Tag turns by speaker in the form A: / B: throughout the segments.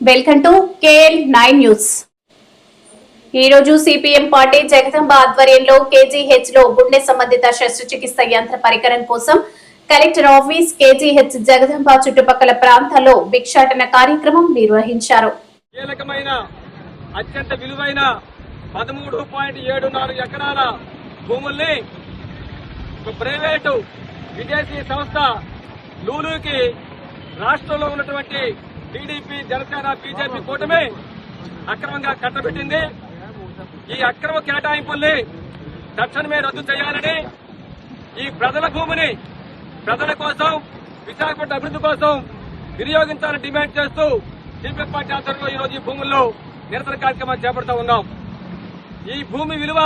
A: Welcome to KL9 news. ఈ రోజు CPM party Jagadamba ఆధ్వర్యంలో KGH లో గుండె సంబంధిత శస్త్రచికిత్స యంత్ర పరికరం కోసం కలెక్టర్ ఆఫీస్, KGH జగదంబ చుట్టుపక్కల ప్రాంతాల్లో భిక్షాటన కార్యక్రమం నిర్వహించారు.
B: కీలకమైన అత్యంత విలువైన 13.74 ఎకరాల భూముల్ని ప్రైవేటు విదేశీ సంస్థ లూలుకి రాష్ట్రంలో ఉన్నటువంటి టీడీపీ, జనసేన, బీజేపీ కూటమి అక్రమంగా కట్టబెట్టింది. ఈ అక్రమ కేటాయింపుల్ని తక్షణమే రద్దు చేయాలని, ఈ ప్రజల భూమిని ప్రజల కోసం, విశాఖపట్నం అభివృద్ధి కోసం వినియోగించాలని డిమాండ్ చేస్తూ సిపిఎం పార్టీ ఆధ్వర్యంలో ఈరోజు ఈ భూముల్లో నిరసన కార్యక్రమాలు చేపడుతూ ఉన్నాం. ఈ భూమి విలువ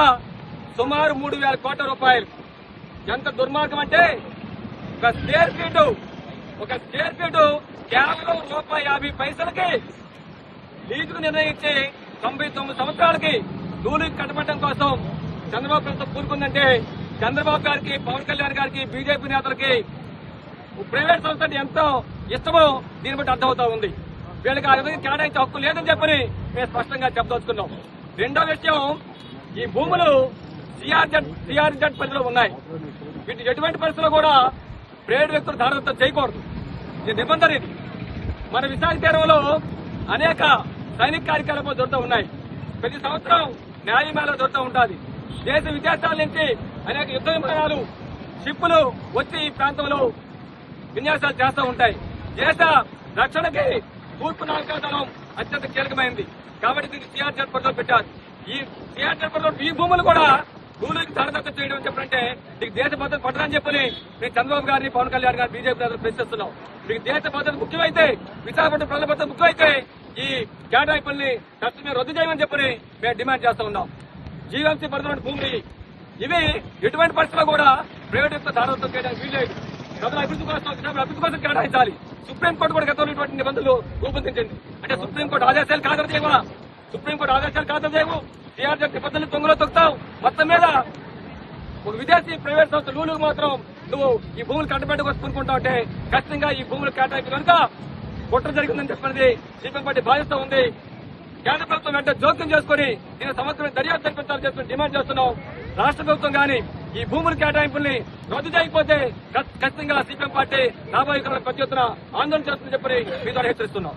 B: సుమారు 3,000 కోట్ల రూపాయలు. ఎంత దుర్మార్గం అంటే ఒక స్క్వేర్ ఫీటు కేవలం ₹1.50 లీజుకు నిర్ణయించి 99 సంవత్సరాలకి లూలుకి కట్టబెట్టడం కోసం చంద్రబాబు ప్రభుత్వం కూరుకుందంటే చంద్రబాబు గారికి, పవన్ కళ్యాణ్ గారికి, బీజేపీ నేతలకి ప్రైవేట్ సంస్థ అంటే ఎంతో ఇష్టమో దీన్ని బట్టి అర్థమవుతా ఉంది. వీళ్ళకి ఆ విధంగా కేటాయించే హక్కు లేదని చెప్పని మేము స్పష్టంగా చెప్పదలుచుకున్నాం. రెండో విషయం, ఈ భూములు సిఆర్జెడ్ పరిధిలో ఉన్నాయి. వీటి ఎటువంటి పరిస్థితుల్లో కూడా ప్రైవేట్ వ్యక్తులు దారదత్తం చేయకూడదు. ఇది నిబంధన. ఇది మన విశాఖ తీరంలో అనేక సైనిక కార్యకలాపాలు జరుగుతూ ఉన్నాయి. ప్రతి సంవత్సరం న్యాయమేళ జరుగుతూ ఉంటుంది. దేశ విదేశాల నుంచి అనేక యుద్ధ విమానాలు, షిప్పులు వచ్చి ఈ ప్రాంతంలో విన్యాసాలు చేస్తూ ఉంటాయి. దేశ రక్షణకి తూర్పు నావికాదళం అత్యంత కీలకమైంది. కాబట్టి దీనికి సిఆర్జెడ్ పరిధిలో పెట్టారు. ఈ సిఆర్జెడ్ పరిధిలో ఈ భూములు కూడా భూములకి దారదత్తం చేయడం అని చెప్పారంటే నీకు దేశ భద్రత పట్టదని చెప్పని మేము చంద్రబాబు గారిని, పవన్ కళ్యాణ్ గారిని, బీజేపీ నేతలు ప్రశ్నిస్తున్నాం. మీకు దేశ భద్రత ముఖ్యమైతే, విశాఖపట్నం ప్రజల భద్రత ముఖ్యమైతే ఈ కేటాయింపుల్ని తక్షణమే రద్దు చేయమని చెప్పని మేము డిమాండ్ చేస్తూ ఉన్నాం. జీవీఎంసీ పరిధిలోని భూములు ఇవి ఎటువంటి పరిస్థితుల్లో కూడా ప్రైవేట్ యొక్క దారదత్తం చేయడానికి వీల్లేదు. ప్రజల అభివృద్ధి కోసం కేటాయించాలి. సుప్రీంకోర్టు కూడా గతంలో ఇటువంటి నిబంధనలు రూపొందించింది. అంటే సుప్రీంకోర్టు ఆదేశాలు ఖాతరు చేయవా? సుప్రీంకోర్టు ఆదేశాలు ఖాతరు చేయవు. సిఆర్జెడ్ నిబంధనలు తొంగలో తొక్కుతావు. మొత్తం మీద ఒక విదేశీ ప్రైవేట్ సంస్థ లూలుకు మాత్రం నువ్వు ఈ భూములు కట్టబెట్టుకు కొనుక్కుంటావు అంటే ఖచ్చితంగా ఈ భూములు కేటాయింపు కనుక కుట్ర జరిగిందని చెప్పినది సిపిఎం పార్టీ భావిస్తూ ఉంది. కేంద్ర ప్రభుత్వం వెంటనే జోక్యం చేసుకుని దీని సమగ్రమైన దర్యాప్తు జరిపించాలని చెప్పి డిమాండ్ చేస్తున్నాం. రాష్ట్ర ప్రభుత్వం గాని ఈ భూముల కేటాయింపుల్ని రద్దు చేయకపోతే ఖచ్చితంగా సిపిఎం పార్టీ రాబోయే కాలంలో పెద్ద ఎత్తున ఆందోళన చేస్తుందని చెప్పి మీ ద్వారా హెచ్చరిస్తున్నాం.